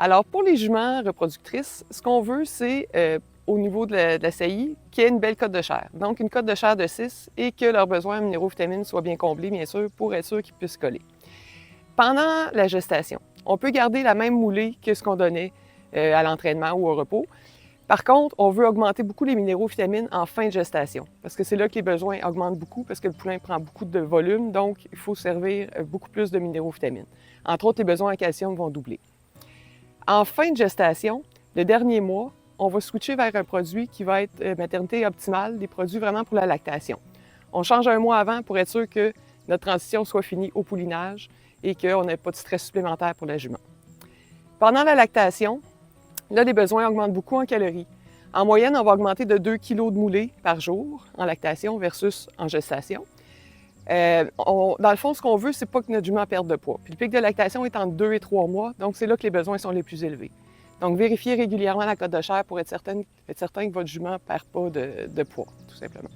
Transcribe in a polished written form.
Alors, pour les juments reproductrices, ce qu'on veut, c'est, au niveau de la saillie, qu'il y ait une belle cote de chair. Donc, une cote de chair de 6 et que leurs besoins en minéraux vitamines soient bien comblés, bien sûr, pour être sûr qu'ils puissent coller. Pendant la gestation, on peut garder la même moulée que ce qu'on donnait à l'entraînement ou au repos. Par contre, on veut augmenter beaucoup les minéraux vitamines en fin de gestation, parce que c'est là que les besoins augmentent beaucoup, parce que le poulain prend beaucoup de volume, donc il faut servir beaucoup plus de minéraux vitamines. Entre autres, les besoins en calcium vont doubler. En fin de gestation, le dernier mois, on va switcher vers un produit qui va être maternité optimale, des produits vraiment pour la lactation. On change un mois avant pour être sûr que notre transition soit finie au poulinage et qu'on n'ait pas de stress supplémentaire pour la jument. Pendant la lactation, là, les besoins augmentent beaucoup en calories. En moyenne, on va augmenter de 2 kg de moulée par jour en lactation versus en gestation. Dans le fond, ce qu'on veut, c'est pas que notre jument perde de poids. Puis le pic de lactation est entre 2 et 3 mois, donc c'est là que les besoins sont les plus élevés. Donc, vérifiez régulièrement la cote de chair pour être certain que votre jument ne perd pas de poids, tout simplement.